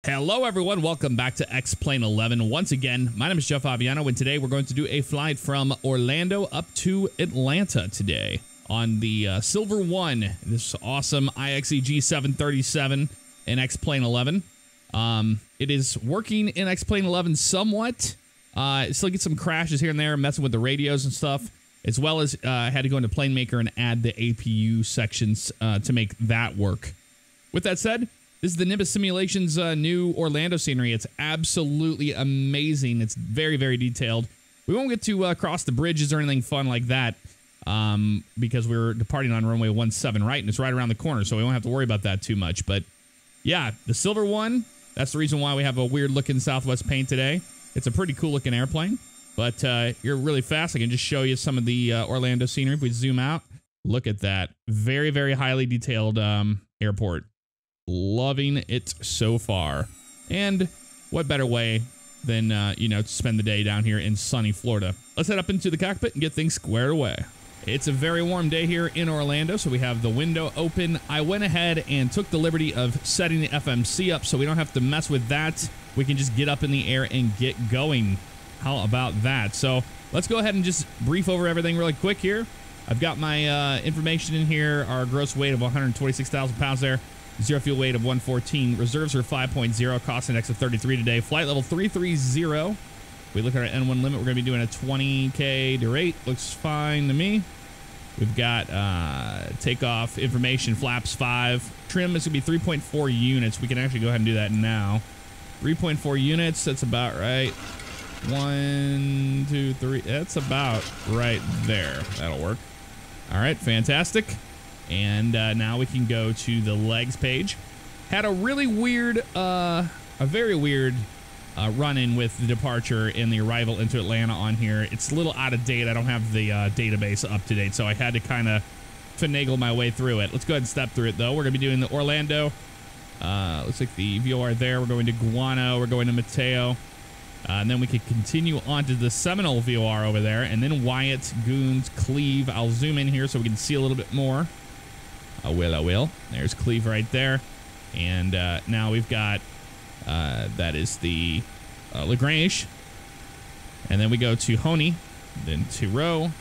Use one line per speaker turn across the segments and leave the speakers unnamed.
Hello, everyone. Welcome back to X-Plane 11. Once again, my name is jfavignano, and today we're going to do a flight from Orlando up to Atlanta today on the Silver One, this awesome IXEG 737 in X-Plane 11. It is working in X-Plane 11 somewhat. Still get some crashes here and there, messing with the radios and stuff, as well as I had to go into Plane Maker and add the APU sections to make that work. With that said, this is the Nimbus Simulations new Orlando scenery. It's absolutely amazing. It's very, very detailed. We won't get to cross the bridges or anything fun like that because we're departing on runway 17 right, and it's right around the corner, so we won't have to worry about that too much. But yeah, the Silver One, that's the reason why we have a weird-looking Southwest paint today. It's a pretty cool-looking airplane, but you're really fast. I can just show you some of the Orlando scenery. If we zoom out, look at that. Very, very highly detailed airport. Loving it so far. And what better way than, to spend the day down here in sunny Florida. Let's head up into the cockpit and get things squared away. It's a very warm day here in Orlando, so we have the window open. I went ahead and took the liberty of setting the FMC up so we don't have to mess with that. We can just get up in the air and get going. How about that? So let's go ahead and just brief over everything really quick here. I've got my information in here. Our gross weight of 126,000 pounds there. Zero fuel weight of 114. Reserves are 5.0. Cost index of 33 today. Flight level 330. We look at our N1 limit. We're going to be doing a 20K to rate. Looks fine to me. We've got takeoff information, flaps 5. Trim is going to be 3.4 units. We can actually go ahead and do that now. 3.4 units. That's about right. 1, 2, 3. That's about right there. That'll work. All right. Fantastic. And now we can go to the legs page. Had a really weird, a very weird run-in with the departure and the arrival into Atlanta on here. It's a little out of date. I don't have the database up to date, so I had to kind of finagle my way through it. Let's go ahead and step through it, though. We're going to be doing the Orlando. Looks like the VOR there. We're going to Guano. We're going to Mateo. And then we could continue on to the Seminole VOR over there. And then Wyatt, Goons, Cleve. I'll zoom in here so we can see a little bit more. I will. There's Cleve right there. And now we've got, that is the Lagrange. And then we go to Honey, then to Row,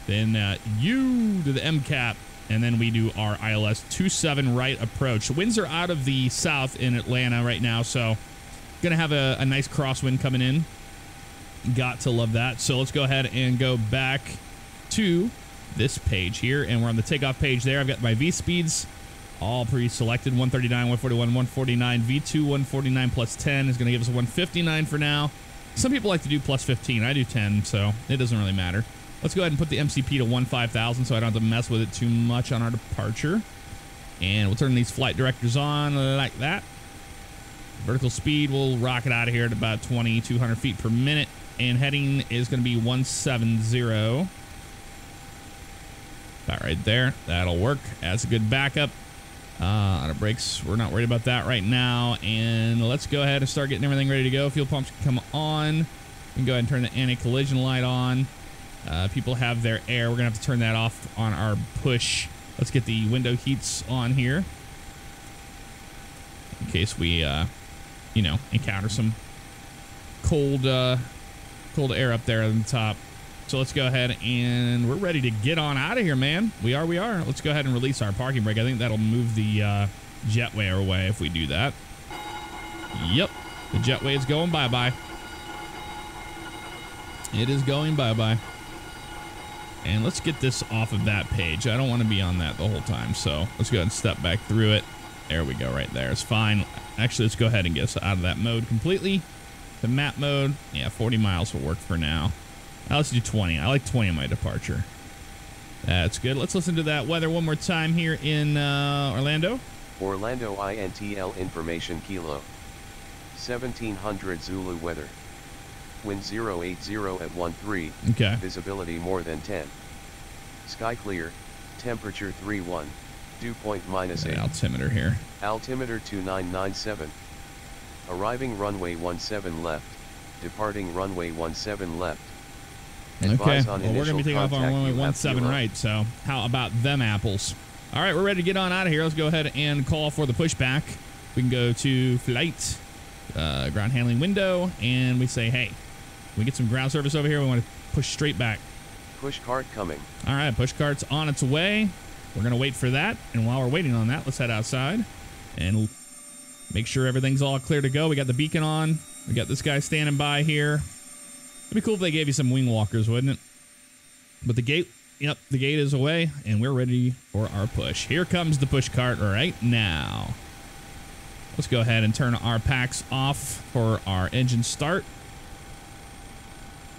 then U to the MCAP, and then we do our ILS 27 right approach. Winds are out of the south in Atlanta right now, so going to have a nice crosswind coming in. Got to love that. So let's go ahead and go back to this page here, and we're on the takeoff page there. I've got my V speeds all pre-selected. 139, 141, 149. V2 149 plus 10 is going to give us a 159 for now. Some people like to do plus 15. I do 10, so it doesn't really matter. Let's go ahead and put the MCP to 15,000 so I don't have to mess with it too much on our departure. And we'll turn these flight directors on like that. Vertical speed, we'll rocket out of here at about 2,200 feet per minute. And heading is going to be 170. About right there. That'll work as a good backup. On our brakes, we're not worried about that right now. And let's go ahead and start getting everything ready to go. Fuel pumps can come on. We can go ahead and turn the anti-collision light on. People have their air. We're going to have to turn that off on our push. Let's get the window heats on here in case we, encounter some cold air up there on the top. So let's go ahead and we're ready to get on out of here, man. We are. Let's go ahead and release our parking brake. I think that'll move the jetway away if we do that. Yep. The jetway is going bye-bye. It is going bye-bye. And let's get this off of that page. I don't want to be on that the whole time. So let's go ahead and step back through it. There we go right there. It's fine. Actually, let's go ahead and get us out of that mode completely. The map mode. Yeah, 40 miles will work for now. Now let's do 20. I like 20 on my departure. That's good. Let's listen to that weather one more time here in Orlando.
Orlando INTL information kilo. 1700 Zulu weather. Wind 080 at 13.
Okay.
Visibility more than 10. Sky clear. Temperature 31. Dew point -8.
Altimeter here.
Altimeter 2997. Arriving runway 17 left. Departing runway 17 left.
Okay, well, we're going to be taking off on runway 17 right, so how about them apples? All right, we're ready to get on out of here. Let's go ahead and call for the pushback. We can go to flight ground handling window, and we say, hey, we get some ground service over here. We want to push straight back.
Push cart coming.
All right, push cart's on its way. We're going to wait for that. And while we're waiting on that, let's head outside and make sure everything's all clear to go. We got the beacon on. We got this guy standing by here. It'd be cool if they gave you some wing walkers, wouldn't it? But the gate, yep, the gate is away, and we're ready for our push. Here comes the push cart right now. Let's go ahead and turn our packs off for our engine start.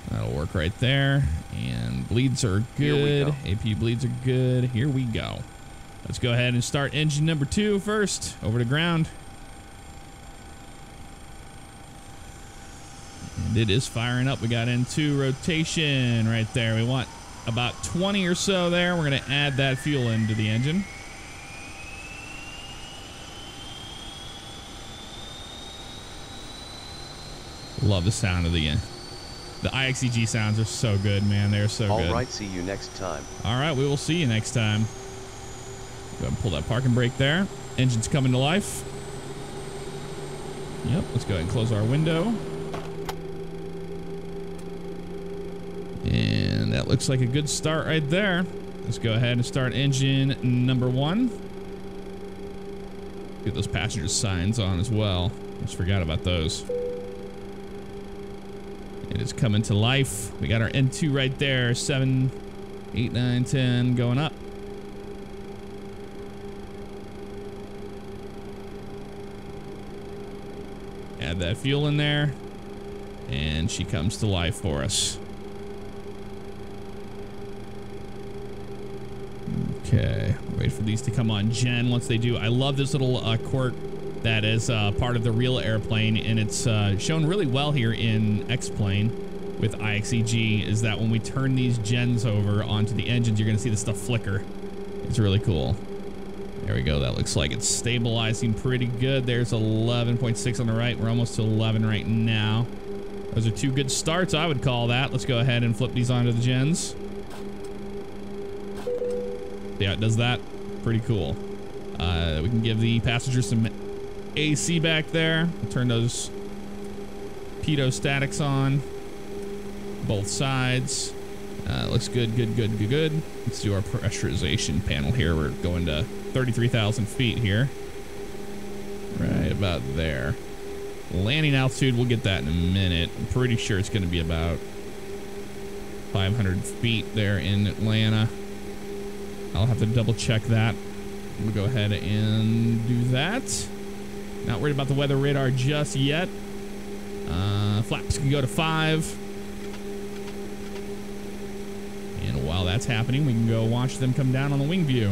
That'll work right there. And bleeds are good. AP bleeds are good. Here we go. Let's go ahead and start engine number 2 first. Over to ground. And it is firing up. We got into rotation right there. We want about 20 or so there. We're going to add that fuel into the engine. Love the sound of the IXEG sounds are so good, man. They're so good.
All right, see you next time.
All right, we will see you next time. Go ahead and pull that parking brake there. Engine's coming to life. Yep, let's go ahead and close our window. And that looks like a good start right there. Let's go ahead and start engine number 1. Get those passenger signs on as well. Just forgot about those. It is coming to life. We got our N2 right there. 7, 8, 9, 10 going up. Add that fuel in there. And she comes to life for us. Okay. Wait for these to come on gen. Once they do, I love this little quirk that is part of the real airplane, and it's shown really well here in X-Plane with IXEG, is that when we turn these gens over onto the engines, you're going to see the stuff flicker. It's really cool. There we go. That looks like it's stabilizing pretty good. There's 11.6 on the right. We're almost to 11 right now. Those are 2 good starts, I would call that. Let's go ahead and flip these onto the gens. Yeah, it does that. Pretty cool. We can give the passengers some AC back there. We'll turn those pitot statics on both sides. Looks good, good, good, good, good. Let's do our pressurization panel here. We're going to 33,000 feet here. Right about there. Landing altitude, we'll get that in a minute. I'm pretty sure it's going to be about 500 feet there in Atlanta. I'll have to double check that. We'll go ahead and do that. Not worried about the weather radar just yet. Flaps can go to 5. And while that's happening, we can go watch them come down on the wing view.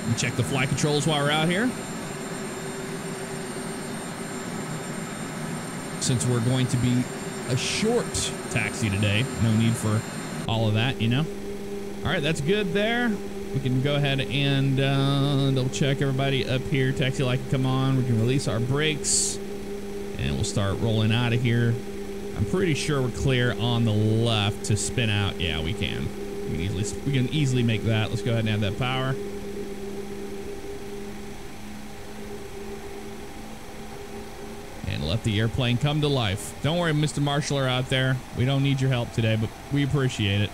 And check the flight controls while we're out here. Since we're going to be a short taxi today, no need for all of that, you know. All right, that's good there. We can go ahead and double check everybody up here. Taxi light can come on. We can release our brakes, and we'll start rolling out of here. I'm pretty sure we're clear on the left to spin out. Yeah, we can. We can easily make that. Let's go ahead and add that power. And let the airplane come to life. Don't worry, Mr. Marshaller out there. We don't need your help today, but we appreciate it.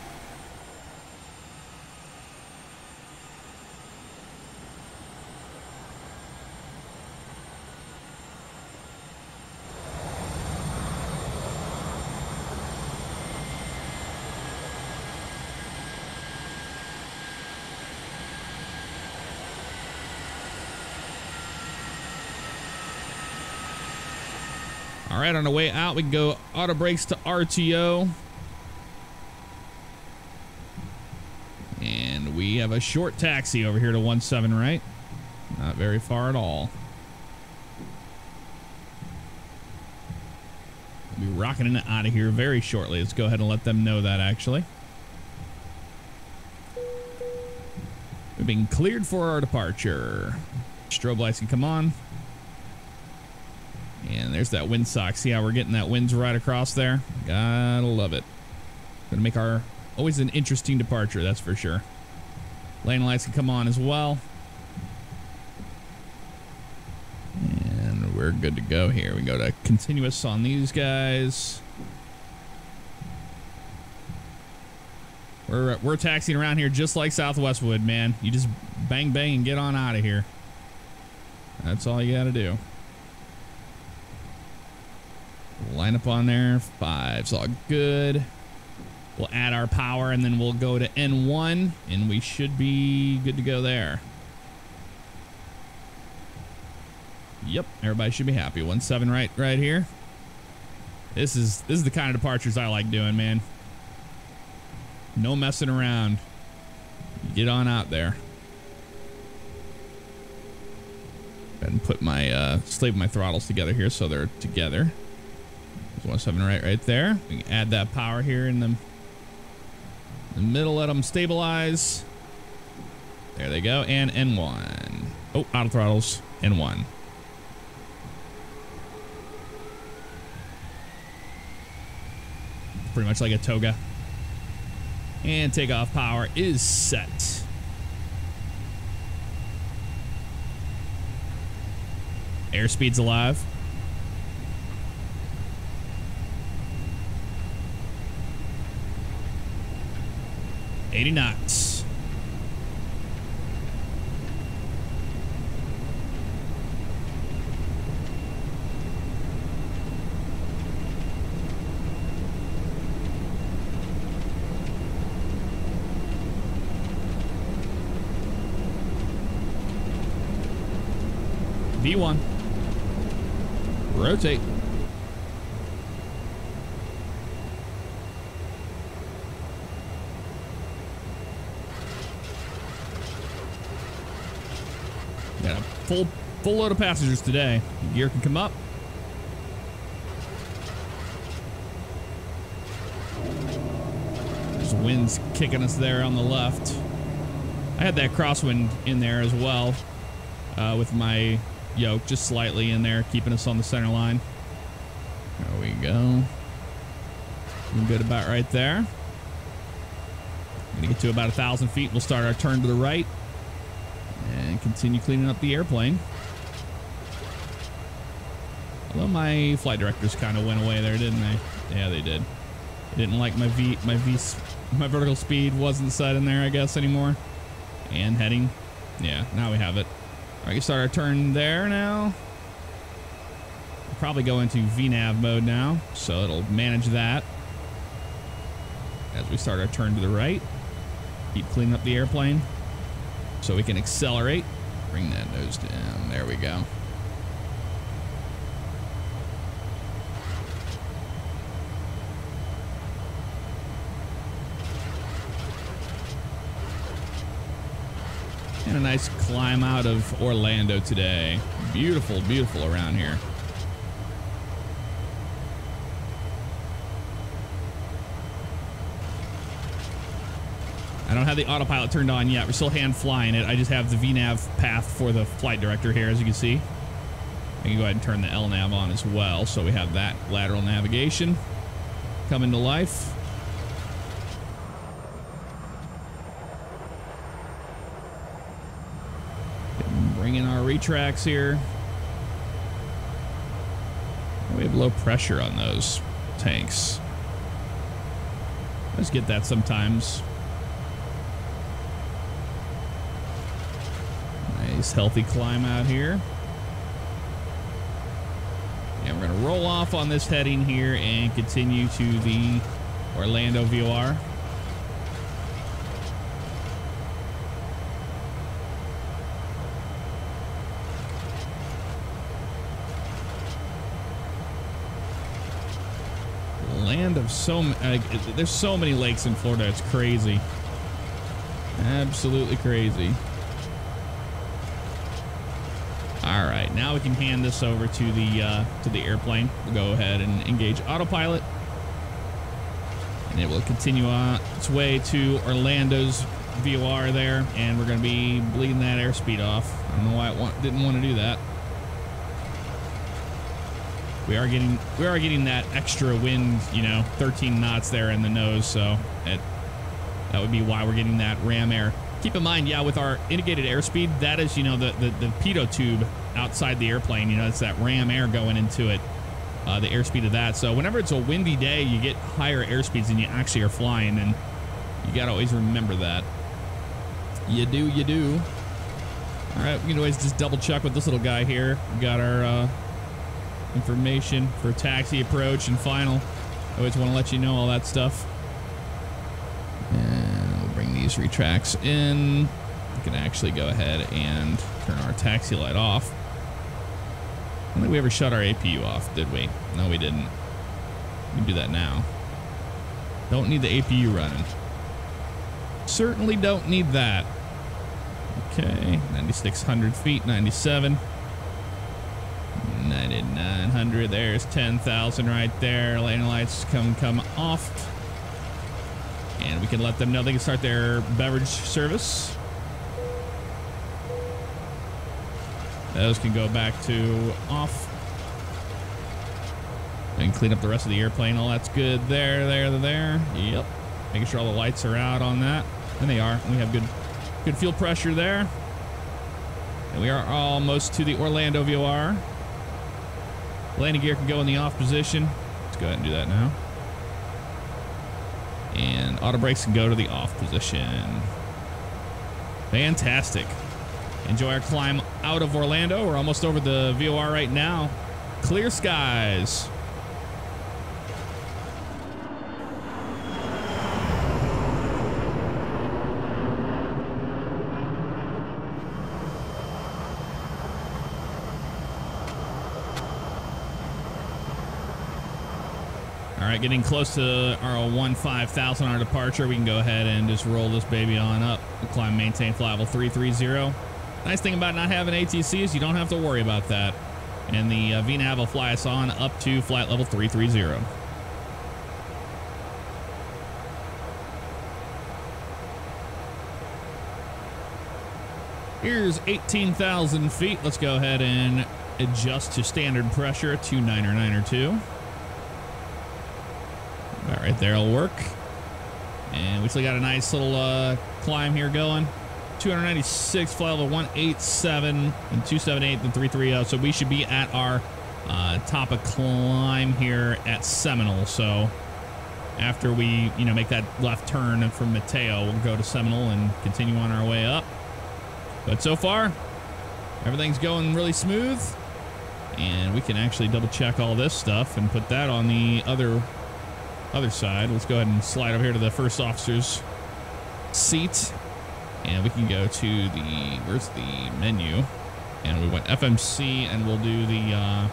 All right, on the way out, we can go auto brakes to RTO. And we have a short taxi over here to 17 right. Not very far at all. We'll be rocking it out of here very shortly. Let's go ahead and let them know that, actually. We've been cleared for our departure. Strobe lights can come on. And there's that windsock. See how we're getting that winds right across there? Gotta love it. Gonna make our always an interesting departure, that's for sure. Lane lights can come on as well. And we're good to go here. We go to continuous on these guys. We're taxiing around here just like Southwest would, man. You just bang, bang, and get on out of here. That's all you got to do. Line up on there. 5's all good. We'll add our power, and then we'll go to N1, and we should be good to go there. Yep, everybody should be happy. 17 right here. This is the kind of departures I like doing, man. No messing around. Get on out there. Go ahead and put my slave my throttles together here so they're together. There's 17 right there. We can add that power here in the middle. Let them stabilize. There they go. And N1. Oh, auto throttles. N1. Pretty much like a toga. And takeoff power is set. Airspeed's alive. $80 knots. V1. Rotate. Got a full load of passengers today. Gear can come up. There's winds kicking us there on the left. I had that crosswind in there as well with my yoke just slightly in there, keeping us on the center line. There we go. We're good about right there. Gonna get to about 1,000 feet. We'll start our turn to the right and continue cleaning up the airplane. Although my flight directors kind of went away there, didn't they? Yeah, they did. They didn't like my vertical speed wasn't set in there, I guess, anymore. And heading. Yeah, now we have it. All right, we can start our turn there now. We'll probably go into VNAV mode now, so it'll manage that as we start our turn to the right. Keep cleaning up the airplane so we can accelerate. Bring that nose down. There we go. And a nice climb out of Orlando today. Beautiful, beautiful around here. I don't have the autopilot turned on yet. We're still hand flying it. I just have the VNAV path for the flight director here, as you can see. I can go ahead and turn the LNAV on as well, so we have that lateral navigation coming to life. Bring in our retracts here. We have low pressure on those tanks. Let's get that sometimes. Nice healthy climb out here. And we're going to roll off on this heading here and continue to the Orlando VOR. Land of there's so many lakes in Florida. It's crazy. Absolutely crazy. All right, now we can hand this over to the airplane. We'll go ahead and engage autopilot, and it will continue on its way to Orlando's VOR there, and we're going to be bleeding that airspeed off. I don't know why it didn't want to do that. We are getting that extra wind, 13 knots there in the nose, so that would be why we're getting that ram air Keep in mind, yeah, with our indicated airspeed, that is, you know, the pitot tube outside the airplane. You know, it's that ram air going into it, the airspeed of that. So whenever it's a windy day, you get higher airspeeds than you actually are flying, and you got to always remember that. You do, you do. All right, we can always just double check with this little guy here. We got our information for taxi approach and final. I always want to let you know all that stuff. And we'll bring these retracts in. We can actually go ahead and turn our taxi light off. I don't think we ever shut our APU off, did we? No, we didn't. We can do that now. Don't need the APU running. Certainly don't need that. Okay, 9,600 feet, 97. 9,900, there's 10,000 right there. Landing lights come off. And we can let them know they can start their beverage service. Those can go back to off. And clean up the rest of the airplane. All that's good there. Yep. Making sure all the lights are out on that. And they are. We have good fuel pressure there. And we are almost to the Orlando VOR. Landing gear can go in the off position. Let's go ahead and do that now. And auto brakes can go to the off position. Fantastic. Enjoy our climb out of Orlando. We're almost over the VOR right now. Clear skies. All right, getting close to our 15,000 our departure. We can go ahead and just roll this baby on up. We'll climb, maintain flight level 330. Nice thing about not having ATC is you don't have to worry about that. And the VNAV will fly us on up to flight level 330. Here's 18,000 feet. Let's go ahead and adjust to standard pressure, 2992. All right, there'll work. And we still got a nice little climb here going. 296, flight level 187, and 278, and 330. So we should be at our top of climb here at Seminole. So after we, make that left turn from Mateo, we'll go to Seminole and continue on our way up. But so far, everything's going really smooth. And we can actually double check all this stuff and put that on the other side. Let's go ahead and slide over here to the first officer's seat, and we can go to the, where's the menu? And we want FMC, and we'll do the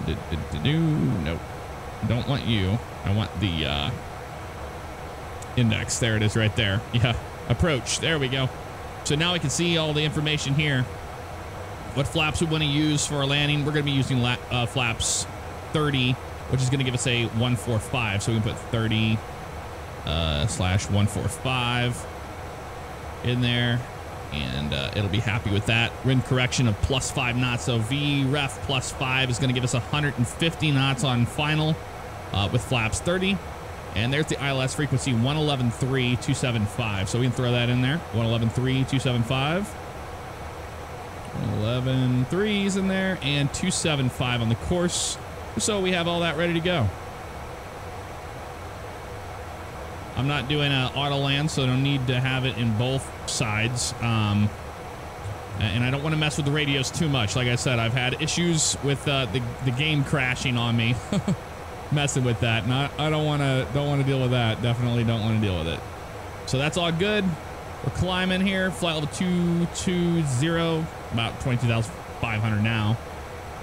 nope, don't want you. I want the index. There it is right there. Yeah, approach. There we go. So now we can see all the information here. What flaps we want to use for our landing. We're going to be using flaps 30, which is going to give us a 145. So we can put 30 /145 in there, and it'll be happy with that. Wind correction of +5 knots. So VREF +5 is going to give us 150 knots on final with flaps 30. And there's the ILS frequency, 111.3, 275. So we can throw that in there. 111.3, 275. 111.3's in there, and 275 on the course. So we have all that ready to go. I'm not doing an auto land, so I don't need to have it in both sides. And I don't want to mess with the radios too much. Like I said, I've had issues with the game crashing on me, messing with that, and I don't want to deal with that. Definitely don't want to deal with it. So that's all good. We're climbing here, flight level 220, about 22,500 now,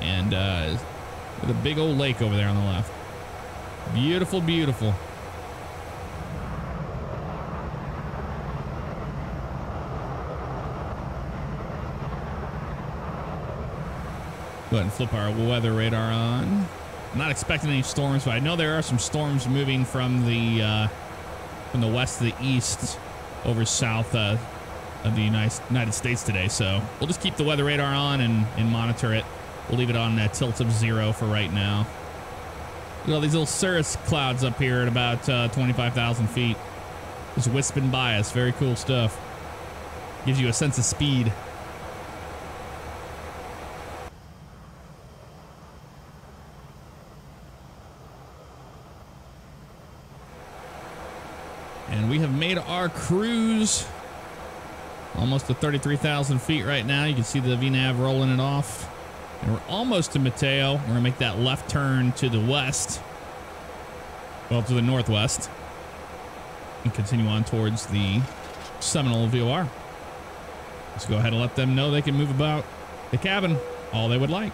and with a big old lake over there on the left. Beautiful, beautiful. Go ahead and flip our weather radar on. I'm not expecting any storms, but I know there are some storms moving from the west to the east over south of the United States today. So we'll just keep the weather radar on and monitor it. We'll leave it on that tilt of 0 for right now. Look at all these little cirrus clouds up here at about 25,000 feet. Just wisping by us. Very cool stuff. Gives you a sense of speed. And we have made our cruise almost to 33,000 feet right now. You can see the VNAV rolling it off. And we're almost to Mateo. We're going to make that left turn to the west. Well, to the northwest. And continue on towards the Seminole VOR. Let's go ahead and let them know they can move about the cabin all they would like.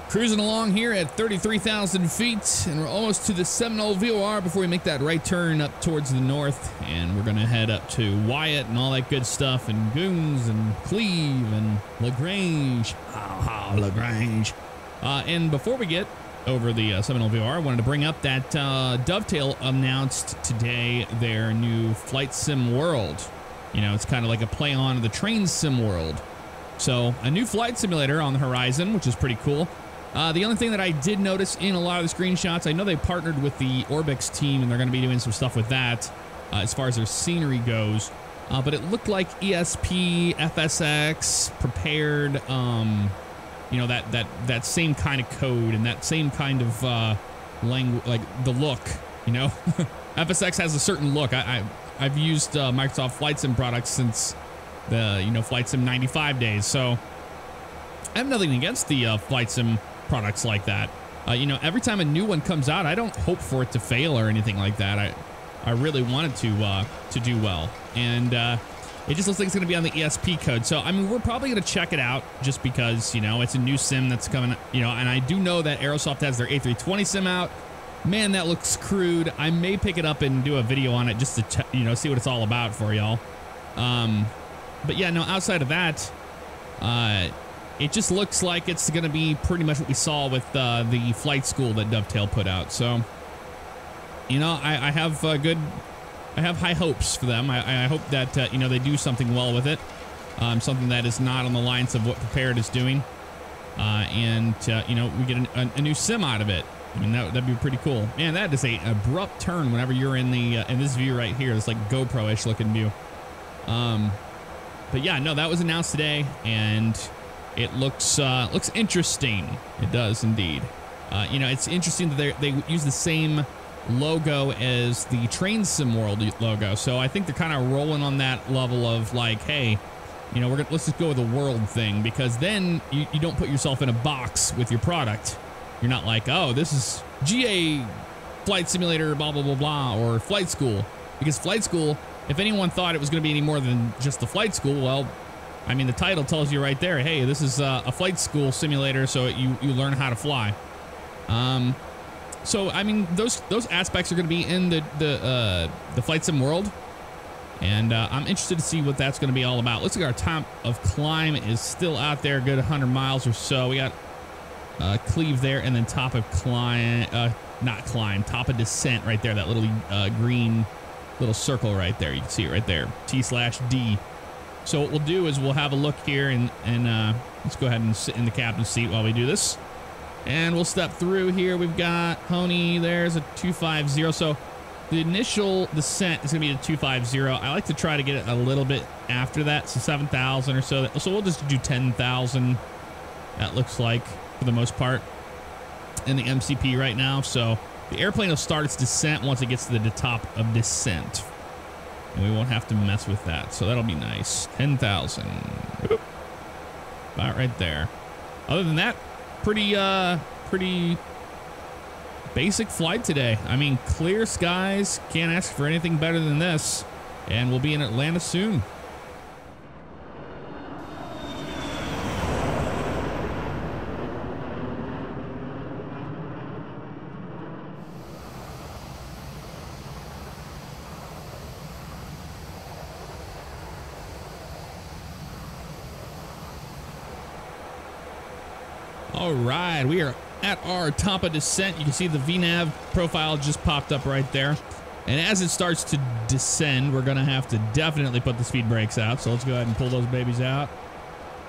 Cruising along here at 33,000 feet, and we're almost to the Seminole VOR before we make that right turn up towards the north. And we're going to head up to Wyatt and all that good stuff, and Goons and Cleve and LaGrange. LaGrange. And before we get over the Seminole VOR, I wanted to bring up that Dovetail announced today their new Flight Sim World. You know, it's kind of like a play on the Train Sim World. So a new flight simulator on the horizon, which is pretty cool. The only thing that I did notice in a lot of the screenshots, I know they partnered with the Orbix team and they're going to be doing some stuff with that as far as their scenery goes. But it looked like ESP, FSX, prepared, you know, that same kind of code and that same kind of language, like the look, you know. FSX has a certain look. I've used Microsoft Flight Sim products since the, you know, Flight Sim 95 days. So I have nothing against the Flight Sim products like that. You know, every time a new one comes out, I don't hope for it to fail or anything like that. I really want it to do well. And it just looks like it's going to be on the ESP code. So, I mean, we're probably going to check it out just because, you know, it's a new sim that's coming, you know, and I do know that Aerosoft has their A320 sim out. Man, that looks crude. I may pick it up and do a video on it just to, you know, see what it's all about for y'all. But yeah, no, outside of that, it just looks like it's going to be pretty much what we saw with the flight school that Dovetail put out. So, you know, I have high hopes for them. I hope that, you know, they do something well with it. Something that is not on the lines of what Prepared is doing. And, you know, we get a new sim out of it. I mean, that'd be pretty cool. Man, that is a abrupt turn whenever you're in the in this view right here. It's like GoPro-ish looking view. But yeah, no, that was announced today, and it looks interesting. It does indeed. You know, it's interesting that they use the same logo as the Train Sim World logo. So I think they're kind of rolling on that level of like, hey, you know, let's just go with the world thing, because then you don't put yourself in a box with your product. You're not like, oh, this is GA Flight Simulator, blah, blah, blah, blah, or Flight School. Because Flight School, if anyone thought it was going to be any more than just the flight school, well, I mean, the title tells you right there, hey, this is a flight school simulator, so you learn how to fly. So, I mean, those aspects are going to be in the Flight Sim world, and I'm interested to see what that's going to be all about. Looks like our top of climb is still out there, a good 100 miles or so. We got Cleve there, and then top of climb, not climb, top of descent right there, that little green little circle right there. You can see it right there, T/D. So what we'll do is we'll have a look here, and let's go ahead and sit in the captain's seat while we do this. And we'll step through here. We've got Pony. There's a 250. So the initial descent is going to be a 250. I like to try to get it a little bit after that, so 7,000 or so. So we'll just do 10,000. That looks like, for the most part, in the MCP right now. So the airplane will start its descent once it gets to the top of descent, and we won't have to mess with that. So that'll be nice. 10,000. About right there. Other than that, pretty basic flight today. I mean, clear skies, can't ask for anything better than this. And we'll be in Atlanta soon. All right, we are at our top of descent. You can see the VNAV profile just popped up right there. And as it starts to descend, we're going to have to definitely put the speed brakes out. So let's go ahead and pull those babies out.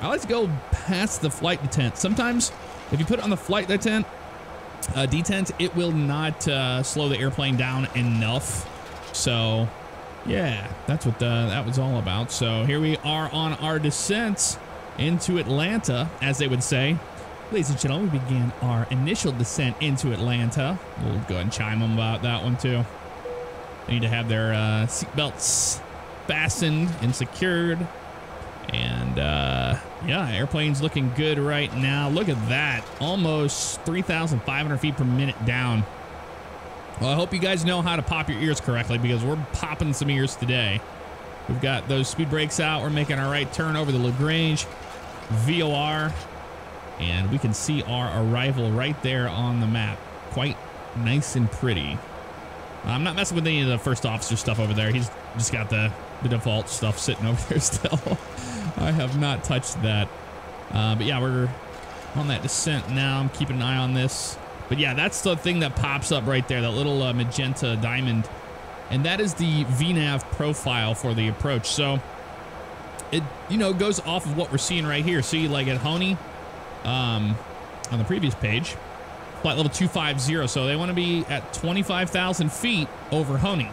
I like to go past the flight detent. Sometimes if you put it on the flight detent, it will not slow the airplane down enough. So yeah, that's what that was all about. So here we are on our descent into Atlanta, as they would say. Ladies and gentlemen, we began our initial descent into Atlanta. We'll go ahead and chime them about that one too. They need to have their seatbelts fastened and secured. And yeah, airplane's looking good right now. Look at that. Almost 3,500 feet per minute down. Well, I hope you guys know how to pop your ears correctly, because we're popping some ears today. We've got those speed brakes out. We're making our right turn over the Lagrange VOR. And we can see our arrival right there on the map. Quite nice and pretty. I'm not messing with any of the first officer stuff over there. He's just got the default stuff sitting over there still. I have not touched that. But yeah, we're on that descent now. I'm keeping an eye on this. But yeah, that's the thing that pops up right there, that little magenta diamond. And that is the VNAV profile for the approach. So it, you know, goes off of what we're seeing right here. See, like at Honey, on the previous page, flight level 250. So they want to be at 25,000 feet over Honey.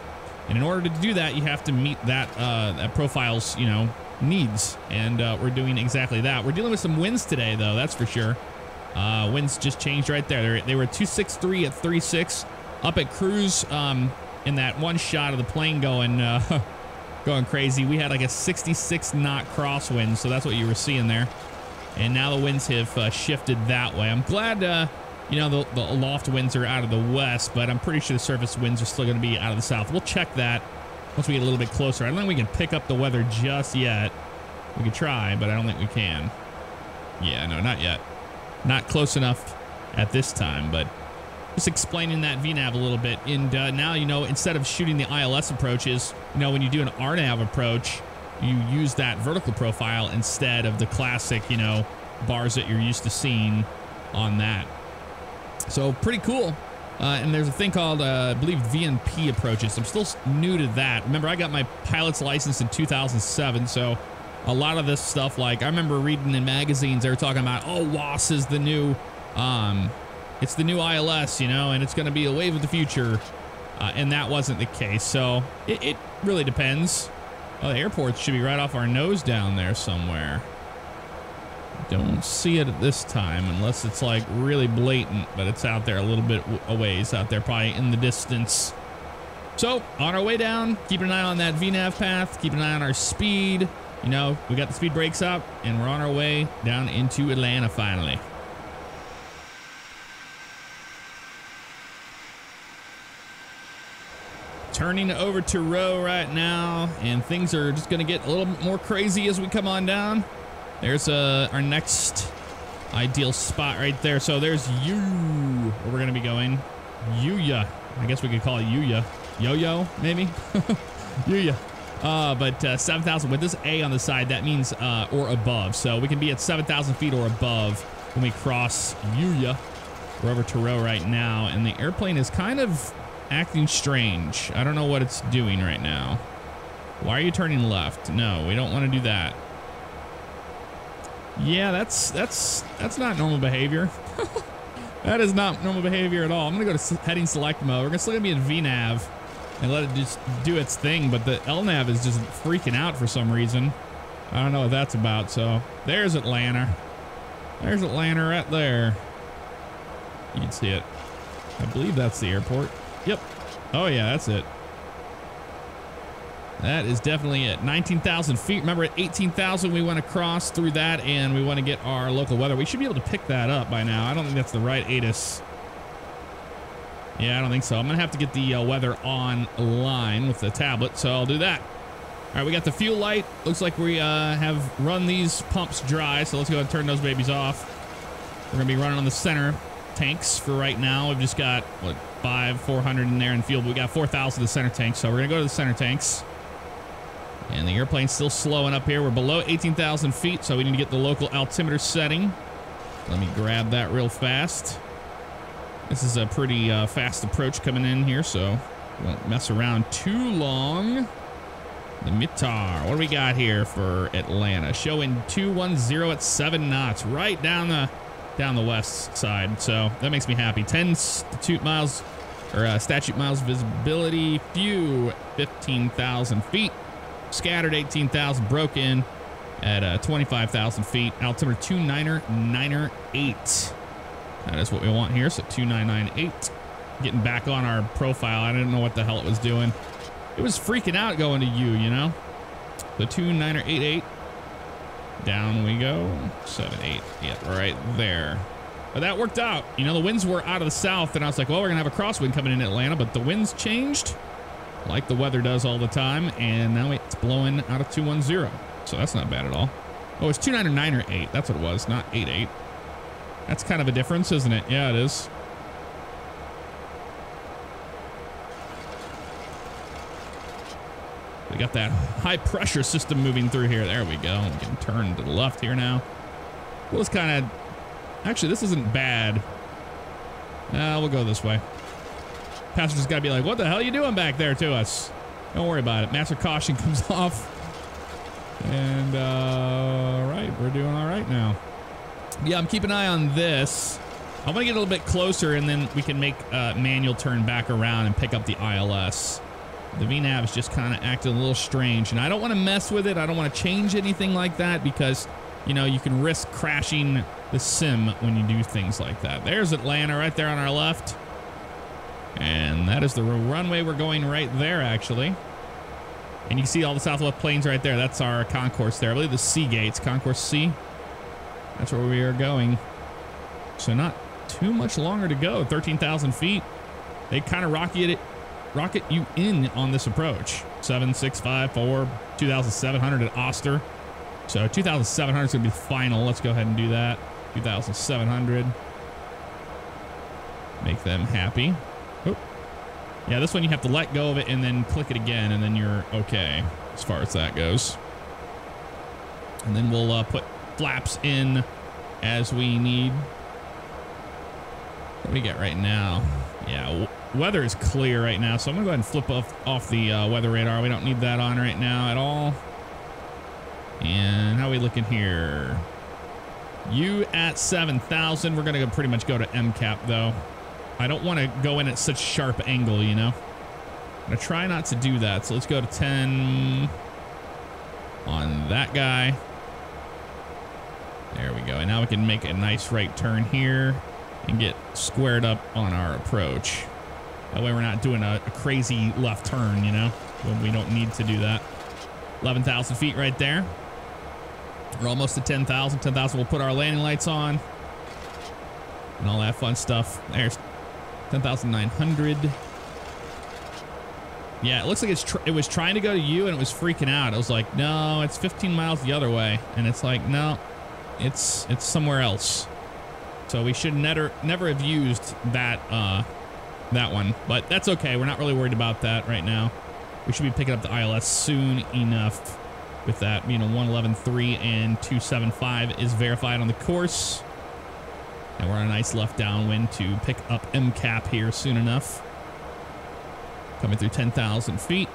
And in order to do that, you have to meet that that profile's, you know, needs. And we're doing exactly that. We're dealing with some winds today, though, that's for sure. Winds just changed right there. They were 263 at 36. Up at cruise, in that one shot of the plane going going crazy, we had like a 66 knot crosswind. So that's what you were seeing there. And now the winds have shifted that way. I'm glad, you know, the aloft winds are out of the west, but I'm pretty sure the surface winds are still going to be out of the south. We'll check that once we get a little bit closer. I don't think we can pick up the weather just yet. We could try, but I don't think we can. Yeah, no, not yet. Not close enough at this time, but just explaining that VNAV a little bit. And now, you know, instead of shooting the ILS approaches, you know, when you do an RNAV approach, you use that vertical profile instead of the classic, you know, bars that you're used to seeing on that. So pretty cool. And there's a thing called, I believe, VNP approaches. I'm still new to that. Remember, I got my pilot's license in 2007. So a lot of this stuff, like I remember reading in magazines, they were talking about, oh, WAS is the new, it's the new ILS, you know, and it's going to be a wave of the future. And that wasn't the case. So it really depends. Oh, the airport should be right off our nose down there somewhere. Don't see it at this time unless it's like really blatant, but it's out there a little bit a ways out there, probably in the distance. So on our way down, keep an eye on that VNAV path, keep an eye on our speed. You know, we got the speed brakes up and we're on our way down into Atlanta finally. Turning over to row right now, and things are just going to get a little bit more crazy as we come on down. There's our next ideal spot right there. So there's where we're going to be going. Yuya. I guess we could call it Yuya. Yo-yo, maybe? Yuya. But 7,000 with this A on the side, that means or above. So we can be at 7,000 feet or above when we cross Yuya. We're over to row right now, and the airplane is kind of acting strange. I don't know what it's doing right now. Why are you turning left? No, we don't want to do that. Yeah, that's not normal behavior. That is not normal behavior at all. I'm gonna go to heading select mode. We're still gonna be in VNAV and let it just do its thing, but the LNAV is just freaking out for some reason. I don't know what that's about. So there's Atlanta. There's Atlanta right there. You can see it. I believe that's the airport. Yep. Oh yeah, that's it. That is definitely it. 19,000 feet. Remember, at 18,000, we want to cross through that, and we want to get our local weather. We should be able to pick that up by now. I don't think that's the right ATIS. Yeah, I don't think so. I'm going to have to get the weather online with the tablet, so I'll do that. All right, we got the fuel light. Looks like we have run these pumps dry, so let's go ahead and turn those babies off. We're going to be running on the center tanks for right now. We've just got, what, 400 in there in fuel, but we got 4,000 in the center tanks, so we're going to go to the center tanks. And the airplane's still slowing up here. We're below 18,000 feet, so we need to get the local altimeter setting. Let me grab that real fast. This is a pretty fast approach coming in here, so we won't mess around too long. The Mitar. What do we got here for Atlanta? Showing 210 at 7 knots, right down the west side. So that makes me happy. 10 statute miles visibility. Few 15,000 feet. Scattered 18,000. Broke in at 25,000 feet. Altimeter 29998. That is what we want here. So 2998. Getting back on our profile. I didn't know what the hell it was doing. It was freaking out going to you, you know? The 2988. Down we go. 78. Yeah, right there. But that worked out. You know, the winds were out of the south, and I was like, well, we're going to have a crosswind coming in Atlanta, but the winds changed like the weather does all the time, and now it's blowing out of 210. So that's not bad at all. Oh, it's 299 or 8. That's what it was, not 88. That's kind of a difference, isn't it? Yeah, it is. We got that high pressure system moving through here. There we go. I'm getting turned to the left here now. Well, it's kind of... Actually, this isn't bad. We'll go this way. Passenger's got to be like, what the hell are you doing back there to us? Don't worry about it. Master caution comes off. And, all right. We're doing all right now. Yeah, I'm keeping an eye on this. I want to get a little bit closer, and then we can make manual turn back around and pick up the ILS. The VNAV is just kind of acting a little strange, and I don't want to mess with it. I don't want to change anything like that because, you know, you can risk crashing the sim when you do things like that. There's Atlanta right there on our left. And that is the runway we're going right there, actually. And you can see all the Southwest planes right there. That's our concourse there. I believe the C gates, concourse C. That's where we are going. So not too much longer to go. 13,000 feet. They kind of rocket you in on this approach. 7654, 2,700 at Oster. So 2,700 is going to be the final. Let's go ahead and do that. 2,700. Make them happy. Oh. Yeah, this one you have to let go of it and then click it again, and then you're okay as far as that goes. And then we'll put flaps in as we need. What do we get right now? Yeah, weather is clear right now, so I'm gonna go ahead and flip off the weather radar. We don't need that on right now at all. And how are we looking here? You at 7,000. We're gonna pretty much go to MCAP though. I don't want to go in at such sharp angle, you know. I'm gonna try not to do that. So let's go to 10 on that guy. There we go. And now we can make a nice right turn here and get squared up on our approach. That way we're not doing a crazy left turn, you know, when we don't need to do that. 11,000 feet right there. We're almost at 10,000. 10,000, we'll put our landing lights on and all that fun stuff. There's 10,900. Yeah, it looks like it was trying to go to you and it was freaking out. It was like, no, it's 15 miles the other way. And it's like, no, it's somewhere else. So we should never have used that one, but that's okay. We're not really worried about that right now. We should be picking up the ILS soon enough with that. You know, 111.3 and 275 is verified on the course. And we're on a nice left downwind to pick up MCAP here soon enough. Coming through 10,000 feet.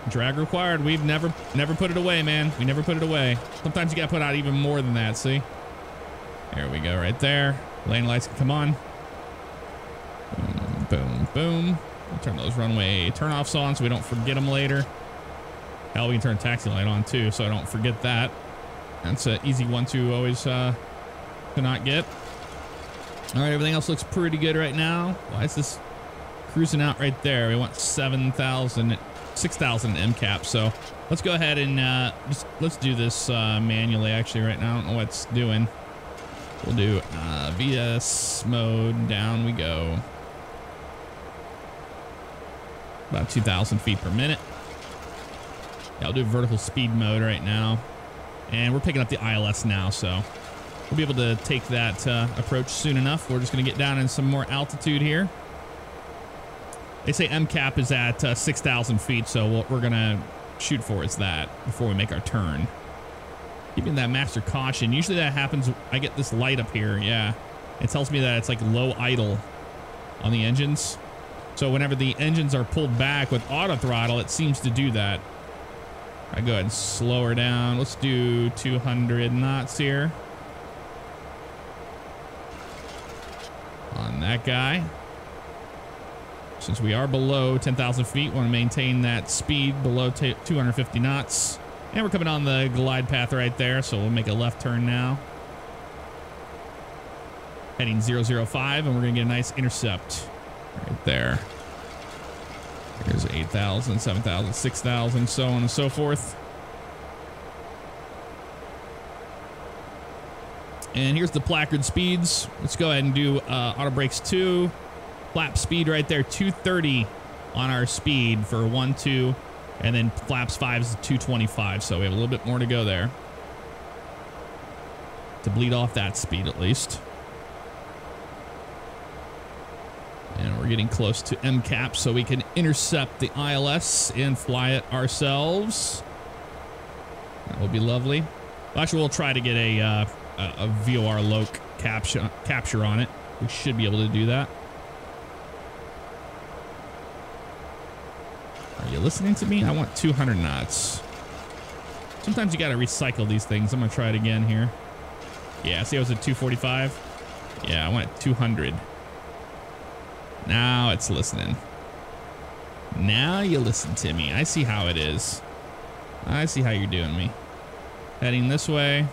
Drag required. We've never put it away, man. We never put it away. Sometimes you got to put out even more than that, see? There we go, right there. Lane lights can come on. Boom, boom, boom. We'll turn those runway turnoffs on so we don't forget them later. Hell, we can turn taxi light on too, so I don't forget that. That's an easy one to always to not get. All right, everything else looks pretty good right now. Why is this cruising out right there? We want 6,000 MCAP. So let's go ahead and let's do this manually. Actually, right now I don't know what it's doing. We'll do VS mode. Down we go. about 2,000 feet per minute. Yeah, I'll do vertical speed mode right now. And we're picking up the ILS now, so we'll be able to take that approach soon enough. We're just going to get down in some more altitude here. They say MCAP is at 6,000 feet, so what we're going to shoot for is that before we make our turn. Keeping that master caution. Usually that happens, I get this light up here, yeah. It tells me that it's like low idle on the engines. So whenever the engines are pulled back with auto throttle, it seems to do that. I go ahead and slow her down. Let's do 200 knots here. On that guy. Since we are below 10,000 feet, want to maintain that speed below 250 knots. And we're coming on the glide path right there, so we'll make a left turn now. Heading 005, and we're going to get a nice intercept right there. Here's 8,000, 7,000, 6,000, so on and so forth. And here's the placard speeds. Let's go ahead and do auto brakes 2. Flap speed right there, 230 on our speed for 1, 2. And then flaps 5 is 225, so we have a little bit more to go there. To bleed off that speed at least. And we're getting close to MCAP, so we can intercept the ILS and fly it ourselves. That will be lovely. Actually, we'll try to get a VOR loc capture on it. We should be able to do that. Are you listening to me? I want 200 knots. Sometimes you got to recycle these things. I'm going to try it again here. Yeah, see I was at 245? Yeah, I want 200. Now it's listening. Now you listen to me. I see how it is. I see how you're doing me. Heading this way.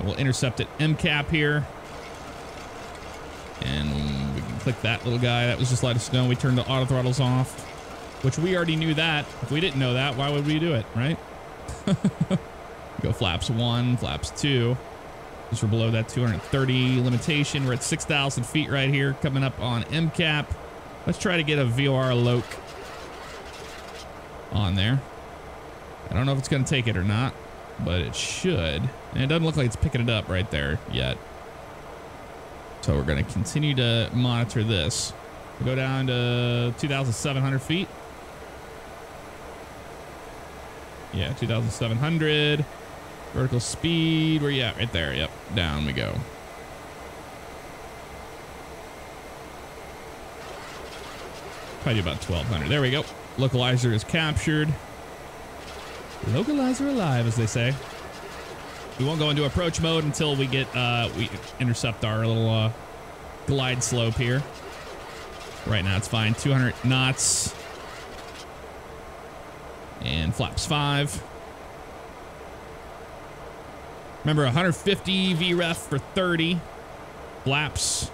We'll intercept at MCAP here. And we can click that little guy. That was just let us know we turned the auto throttles off. Which we already knew that. If we didn't know that, why would we do it, right? Go flaps 1, flaps 2. Because we're below that 230 limitation. We're at 6,000 feet right here, coming up on MCAP. Let's try to get a VOR loc on there. I don't know if it's going to take it or not, but it should. And it doesn't look like it's picking it up right there yet. So we're going to continue to monitor this. We'll go down to 2,700 feet. Yeah, 2,700. Vertical speed. Where you at? Right there. Yep. Down we go. Probably about 1,200. There we go. Localizer is captured. Localizer alive, as they say. We won't go into approach mode until we get we intercept our little glide slope here. Right now it's fine. 200 knots. And flaps 5. Remember, 150 VREF for 30 flaps.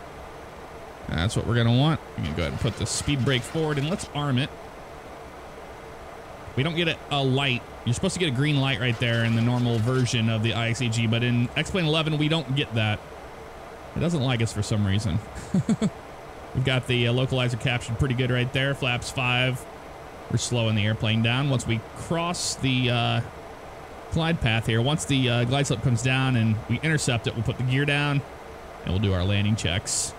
That's what we're going to want. I'm going to go ahead and put the speed brake forward, and let's arm it. We don't get a light. You're supposed to get a green light right there in the normal version of the IXEG, but in X-Plane 11, we don't get that. It doesn't like us for some reason. We've got the localizer captured pretty good right there. Flaps 5. We're slowing the airplane down. Once we cross the glide path here, once the glide slope comes down and we intercept it, we'll put the gear down and we'll do our landing checks.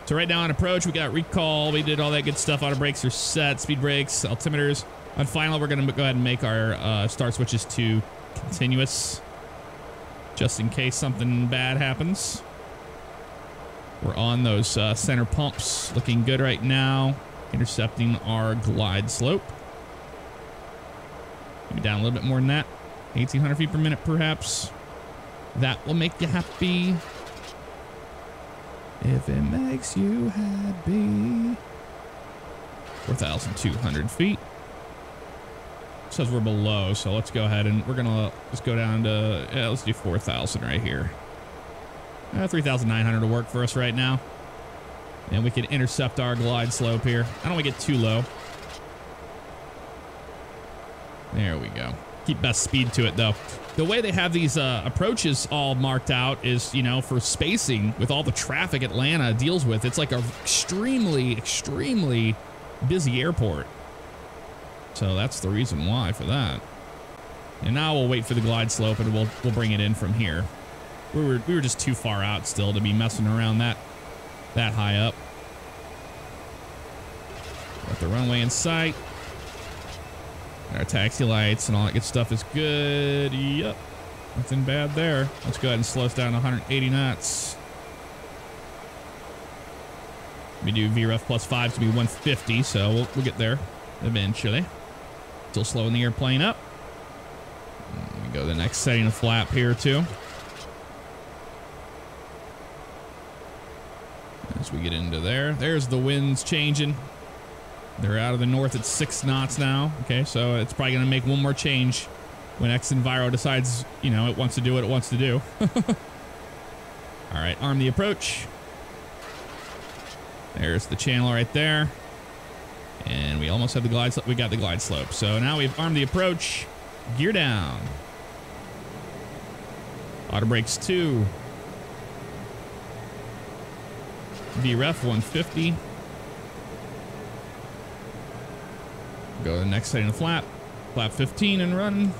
So right now on approach, we got recall. We did all that good stuff. Auto brakes are set. Speed brakes, altimeters. On final, we're going to go ahead and make our start switches to continuous, just in case something bad happens. We're on those center pumps, looking good right now. Intercepting our glide slope. Maybe down a little bit more than that. 1,800 feet per minute, perhaps. That will make you happy. If it makes you happy. 4,200 feet. Says we're below, so let's go ahead and we're gonna just go down to, yeah, let's do 4,000 right here. 3,900 to work for us right now. And we can intercept our glide slope here. I don't want to get too low. There we go. Keep best speed to it, though. The way they have these approaches all marked out is, you know, for spacing with all the traffic Atlanta deals with. It's like a extremely busy airport. So that's the reason why for that. And now we'll wait for the glide slope and we'll bring it in from here. We were just too far out still to be messing around that high up. Got the runway in sight. Our taxi lights and all that good stuff is good. Yep. Nothing bad there. Let's go ahead and slow us down to 180 knots. We do VREF +5 to be 150, so we'll get there eventually. Still slowing the airplane up. We go to the next setting of flap here too. As we get into there, there's the winds changing. They're out of the north at 6 knots now. Okay, so it's probably going to make one more change when Xenviro decides, you know, it wants to do what it wants to do. All right, arm the approach. There's the channel right there. And we almost have the glide slope. We got the glide slope. So now we've armed the approach. Gear down. Auto brakes 2. VREF 150. Go to the next setting of flap. Flap 15 and run.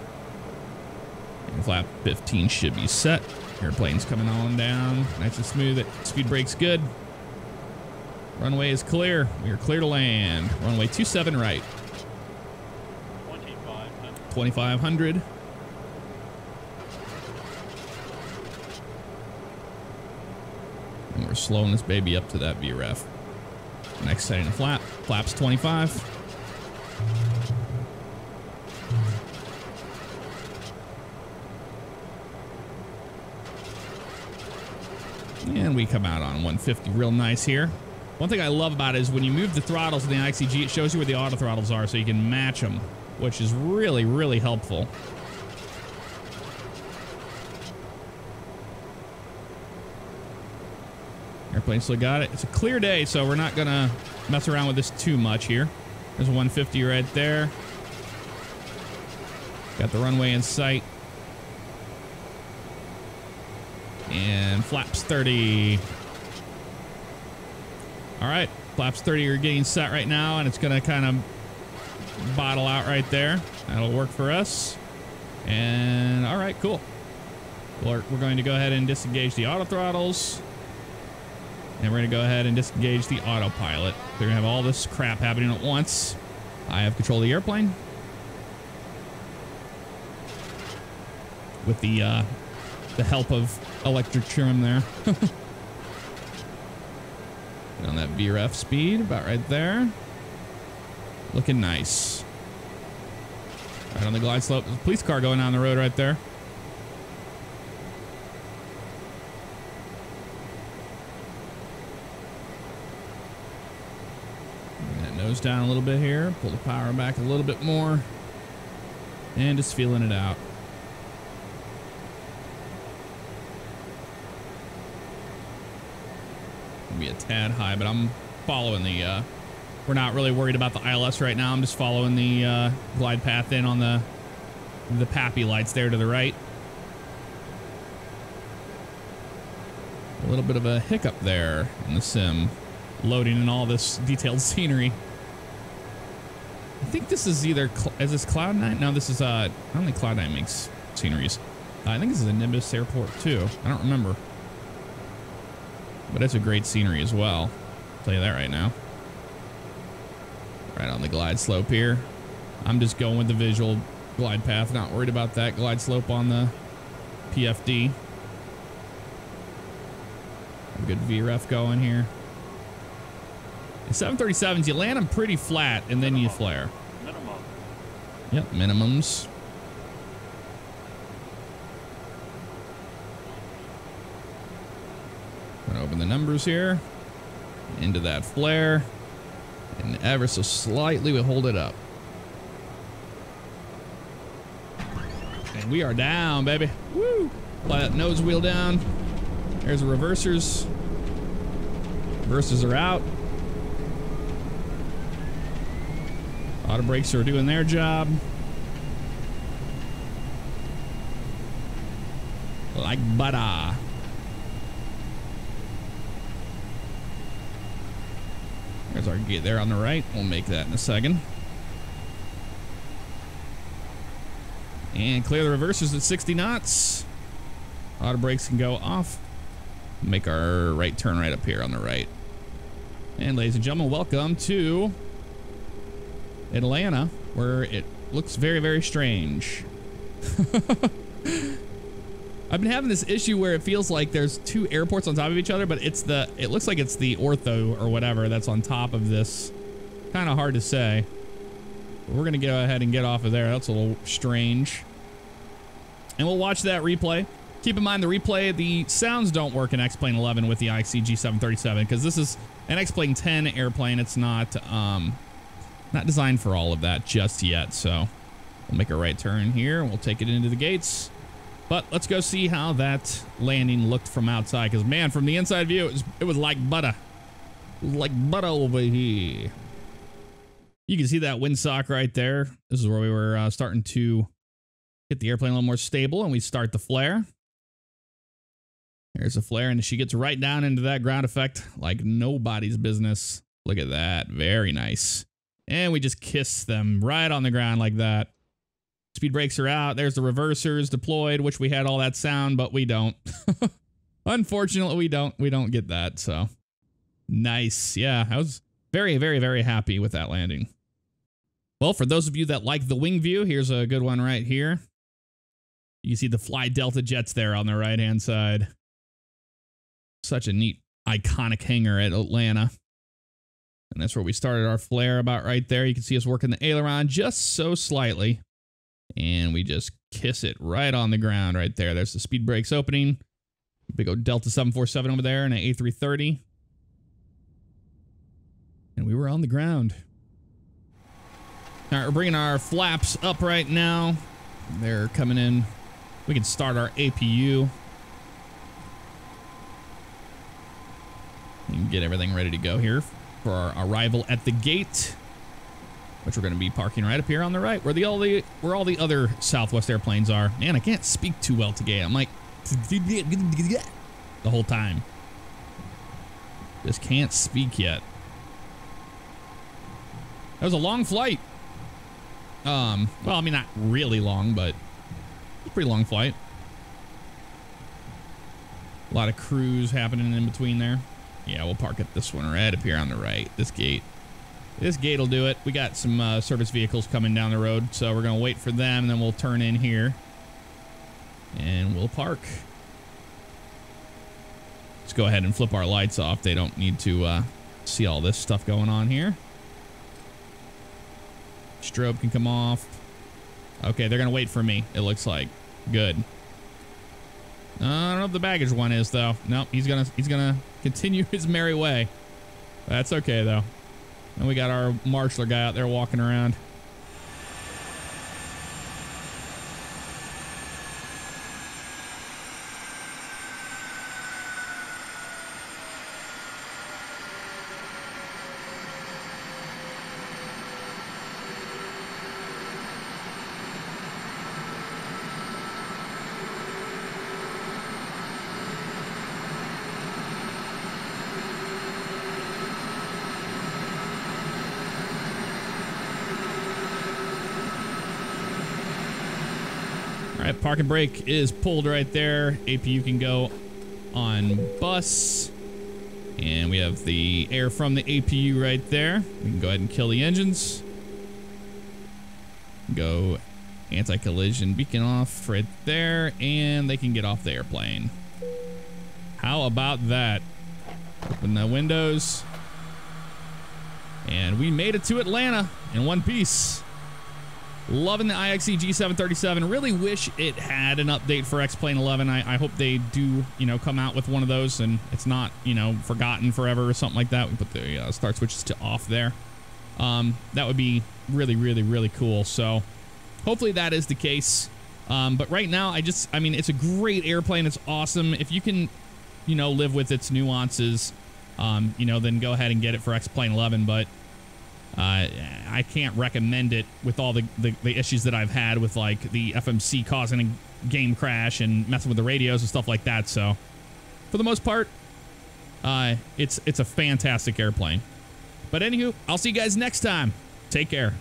And flap 15 should be set. Airplane's coming on down. Nice and smooth. Speed brake's good. Runway is clear. We are clear to land. Runway 27 right. 2500. And we're slowing this baby up to that VREF. Next setting of flap. Flaps 25. And we come out on 150 real nice here. One thing I love about it is when you move the throttles in the IXEG, it shows you where the auto throttles are so you can match them, which is really, really helpful. Airplane still got it. It's a clear day, so we're not going to mess around with this too much here. There's 150 right there. Got the runway in sight. And flaps 30. All right, flaps 30 are getting set right now, and it's going to kind of bottle out right there. That'll work for us. And all right, cool. We're going to go ahead and disengage the auto throttles. And we're going to go ahead and disengage the autopilot. They're going to have all this crap happening at once. I have control of the airplane. With the help of electric trim there. On that VREF speed, about right there. Looking nice. Right on the glide slope. There's a police car going down the road right there. Bring that nose down a little bit here. Pull the power back a little bit more. And just feeling it out. Be a tad high, but I'm following the we're not really worried about the ILS right now. I'm just following the glide path in on the PAPI lights there to the right. A little bit of a hiccup there in the sim, loading in all this detailed scenery. I think this is either is this Cloud9? No, this is I don't think Cloud9 makes sceneries. I think this is a Nimbus Airport too. I don't remember. But it's a great scenery as well. I'll tell you that right now. Right on the glide slope here. I'm just going with the visual glide path. Not worried about that glide slope on the PFD. A good VREF going here. The 737s, you land them pretty flat and then you flare.
Minimum.
Yep, minimums. Open the numbers here. Into that flare. And ever so slightly we hold it up. And we are down, baby. Woo! Fly that nose wheel down. There's the reversers. Reversers are out. Auto brakes are doing their job. Like butter. There's our gate there on the right. We'll make that in a second. And clear the reversers at 60 knots. Auto brakes can go off. Make our right turn right up here on the right. And ladies and gentlemen, welcome to Atlanta, where it looks very, very strange. I've been having this issue where it feels like there's two airports on top of each other, but it looks like it's the ortho or whatever that's on top of this. Kind of hard to say. But we're gonna go ahead and get off of there. That's a little strange. And we'll watch that replay. Keep in mind the replay, the sounds don't work in X-Plane 11 with the IXEG 737 because this is an X-Plane 10 airplane. It's not designed for all of that just yet. So we'll make a right turn here and we'll take it into the gates. But let's go see how that landing looked from outside because, man, from the inside view, it was like butter. It was like butter over here. You can see that windsock right there. This is where we were starting to get the airplane a little more stable, and we start the flare. There's a flare, and she gets right down into that ground effect like nobody's business. Look at that. Very nice. And we just kiss them right on the ground like that. Speed brakes are out. There's the reversers deployed, which we had all that sound, but we don't. Unfortunately, we don't get that, so. Nice. Yeah, I was very, very, very happy with that landing. Well, for those of you that like the wing view, here's a good one right here. You can see the Fly Delta jets there on the right-hand side. Such a neat, iconic hangar at Atlanta. And that's where we started our flare about right there. You can see us working the aileron just so slightly. And we just kiss it right on the ground right there. There's the speed brakes opening. Big old Delta 747 over there and an A330. And we were on the ground. All right, we're bringing our flaps up right now. They're coming in. We can start our APU. We can get everything ready to go here for our arrival at the gate, which we're going to be parking right up here on the right, where all the other Southwest airplanes are. Man, I can't speak too well today. I'm like the whole time. Just can't speak yet. That was a long flight. Well, I mean, not really long, but it's a pretty long flight. A lot of cruise happening in between there. Yeah, we'll park at this one right up here on the right. This gate. This gate will do it. We got some service vehicles coming down the road, so we're going to wait for them, and then we'll turn in here. And we'll park. Let's go ahead and flip our lights off. They don't need to see all this stuff going on here. Strobe can come off. Okay, they're going to wait for me, it looks like. Good. I don't know if the baggage one is, though. Nope, he's gonna continue his merry way. That's okay, though. And we got our marshaller guy out there walking around. All right, park and brake is pulled right there. APU can go on bus. And we have the air from the APU right there. We can go ahead and kill the engines. Go anti-collision beacon off right there. And they can get off the airplane. How about that? Open the windows. And we made it to Atlanta in one piece. Loving the IXEG 737. Really wish it had an update for X-Plane 11. I hope they do, come out with one of those and it's not, forgotten forever or something like that. We put the start switches to off there. That would be really, really, really cool. So hopefully that is the case. But right now, it's a great airplane. It's awesome. If you can, live with its nuances, then go ahead and get it for X-Plane 11. But I can't recommend it with all the issues that I've had with like the FMC causing a game crash and messing with the radios and stuff like that. So for the most part, it's a fantastic airplane. But anywho, I'll see you guys next time. Take care.